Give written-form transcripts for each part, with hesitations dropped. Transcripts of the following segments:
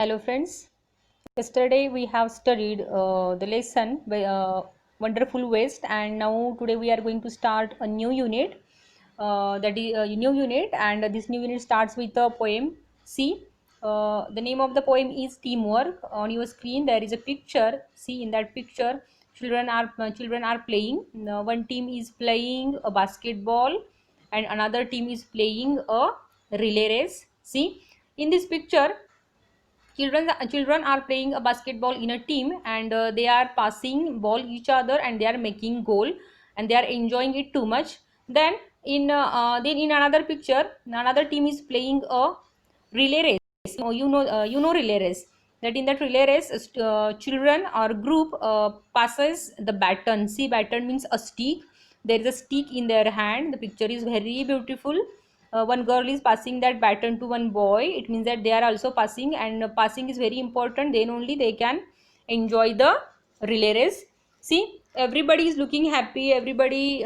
Hello friends, yesterday we have studied the lesson by Wonderful Waste, and now today we are going to start a new unit, that is a new unit, and this new unit starts with a poem. See, the name of the poem is Teamwork. On your screen there is a picture. See, in that picture children are playing. One team is playing a basketball and another team is playing a relay race. See, in this picture children are playing a basketball in a team, and they are passing ball each other and they are making goal and they are enjoying it too much. Then in another picture another team is playing a relay race. You know relay race, that in that relay race children or group passes the baton. See, baton means a stick. There is a stick in their hand. The picture is very beautiful. One girl is passing that baton to one boy. It means that they are also passing, and passing is very important, then only they can enjoy the relay race. See, everybody is looking happy, everybody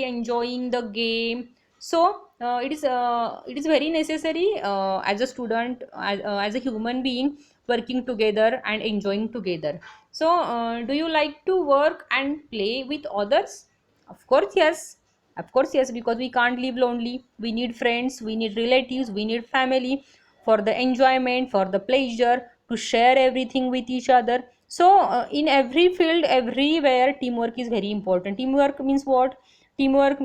enjoying the game. So it is very necessary, as a student, as a human being, working together and enjoying together. So do you like to work and play with others? Of course yes. Of course yes, because we can't live lonely. We need friends, we need relatives, we need family for the enjoyment, for the pleasure, to share everything with each other. So in every field, everywhere, teamwork is very important. Teamwork means what? Teamwork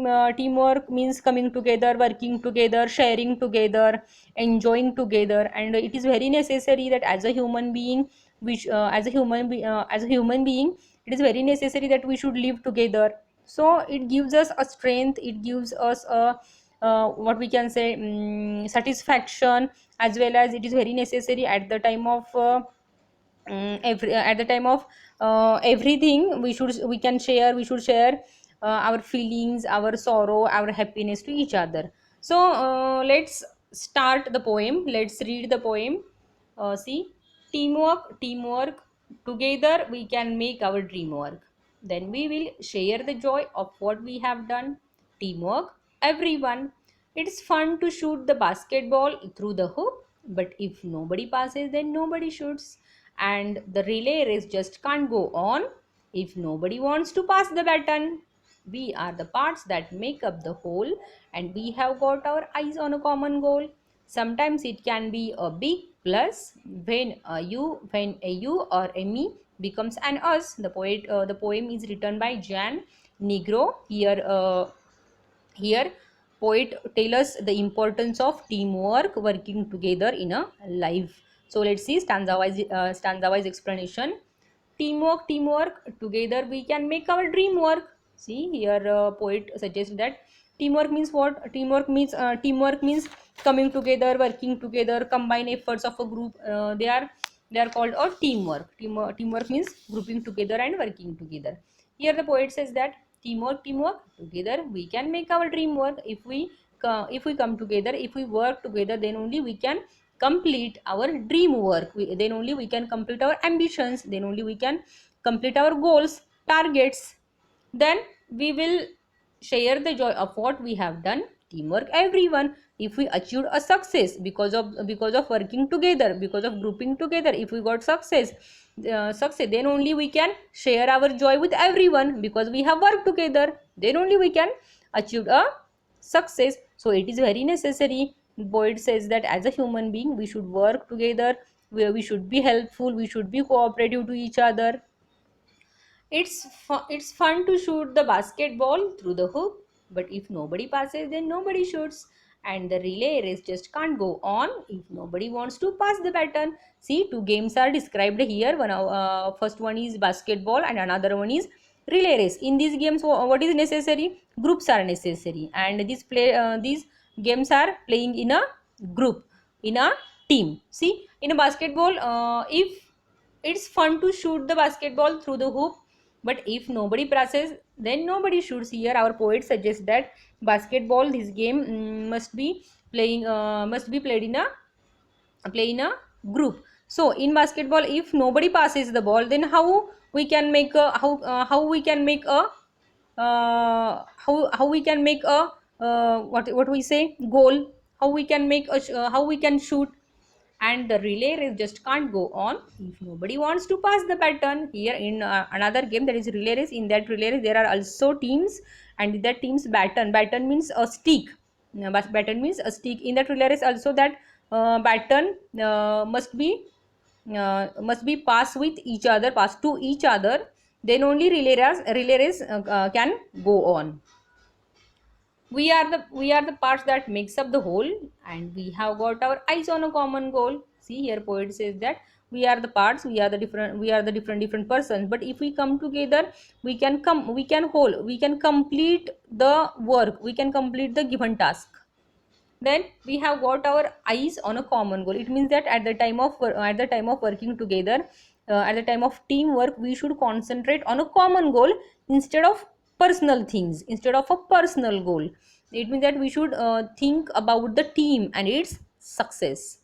means coming together, working together, sharing together, enjoying together, and it is very necessary that as a human being, which as a human being, it is very necessary that we should live together. So it gives us a strength, it gives us a what we can say, satisfaction, as well as it is very necessary at the time of at the time of everything. We should share our feelings, our sorrow, our happiness to each other. So let's start the poem, let's read the poem. See, teamwork, together we can make our dream work. Then we will share the joy of what we have done. Teamwork, everyone. It's fun to shoot the basketball through the hoop, but if nobody passes, then nobody shoots. And the relay race just can't go on if nobody wants to pass the baton. We are the parts that make up the whole, and we have got our eyes on a common goal. Sometimes it can be a big plus when a you or a me becomes an us. The poem is written by Jan Negro. Here poet tell us the importance of teamwork, working together in a life. So let's see stanza wise explanation. Teamwork, together we can make our dream work. See, here poet suggests that teamwork means what? Teamwork means coming together, working together, combine efforts of a group. They are called a teamwork means grouping together and working together. Here the poet says that teamwork, together we can make our dream work. If we come together, if we work together, then only we can complete our dream work. Then only we can complete our ambitions, then only we can complete our goals, targets. Then we will share the joy of what we have done. Teamwork, everyone. If we achieved a success because of working together, because of grouping together, if we got success, then only we can share our joy with everyone, because we have worked together, then only we can achieve a success. So it is very necessary. Boyd says that as a human being we should work together, where we should be helpful, we should be cooperative to each other. It's fun to shoot the basketball through the hoop, but if nobody passes, then nobody shoots. And the relay race just can't go on if nobody wants to pass the baton. See, two games are described here. First one is basketball and another one is relay race. In these games, what is necessary? Groups are necessary, and these games are playing in a group, in a team. See, in a basketball, if it's fun to shoot the basketball through the hoop, but if nobody passes, then nobody shoots. Here our poet suggests that basketball, this game, must be played in a group. So in basketball, if nobody passes the ball, then how we can make a how we can make a how we can make a what we say, goal? How we can make how we can shoot? and the relay race just can't go on if nobody wants to pass the baton. Here in another game, that is relay race. In that relay race there are also teams, and that team's baton means a stick. Baton means a stick. In that relay race also, that baton must be passed with each other, passed to each other, then only relay race can go on. We are the parts that makes up the whole, and we have got our eyes on a common goal. See, here poet says that we are the parts, we are the different persons, but if we come together, we can complete the work, we can complete the given task. Then we have got our eyes on a common goal. It means that at the time of working together, at the time of teamwork, we should concentrate on a common goal instead of personal things, instead of a personal goal. It means that we should think about the team and its success.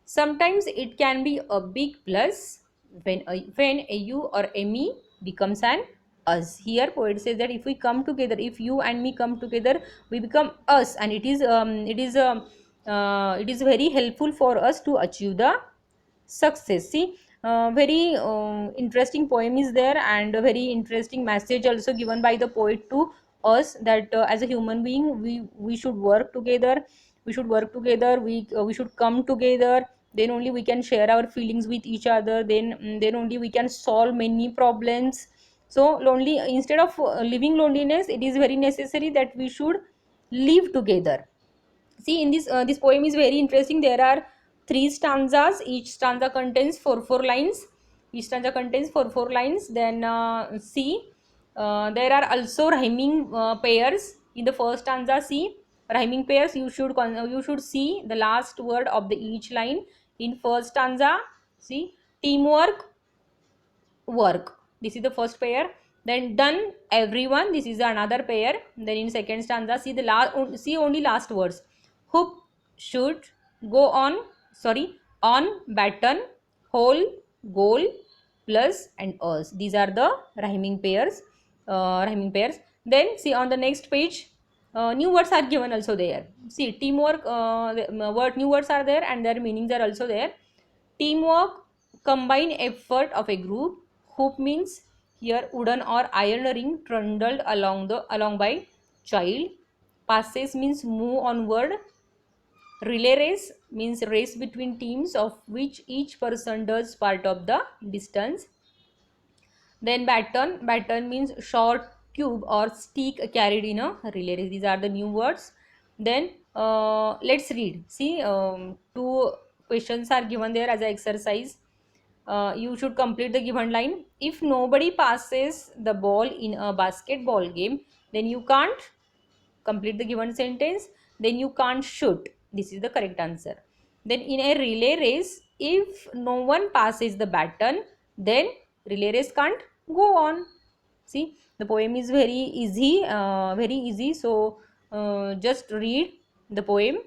Sometimes it can be a big plus when a you or a me becomes an us. Here poet says that if we come together, if you and me come together, we become us, and it is very helpful for us to achieve the success. See, very interesting poem is there, and a very interesting message also given by the poet to us, that as a human being, we should work together, we should come together, then only we can share our feelings with each other, then only we can solve many problems. So lonely, instead of living loneliness, it is very necessary that we should live together. See, in this poem is very interesting. There are three stanzas. Each stanza contains four lines. Each stanza contains four lines. Then see, there are also rhyming pairs in the first stanza. See, rhyming pairs. You should see the last word of the each line in first stanza. See, teamwork, work, this is the first pair. Then done, everyone, this is another pair. Then in second stanza, see the last, see only last words. Hoop, should, go on, sorry, on, baton, whole, goal, plus, and us. These are the rhyming pairs. Then see on the next page, new words are given also there. See, teamwork, new words are there, and their meanings are also there. Teamwork, combined effort of a group. Hoop means here wooden or iron ring trundled along by child. Passes means move onward. Relay race means race between teams of which each person does part of the distance. Then baton means short tube or stick carried in a relay race. These are the new words. Then let's read. See, two questions are given there as an exercise. You should complete the given line. If nobody passes the ball in a basketball game, then you can't complete the given sentence. Then you can't shoot. This is the correct answer. Then in a relay race, if no one passes the baton, then relay race can't go on. See, the poem is very easy, very easy. So just read the poem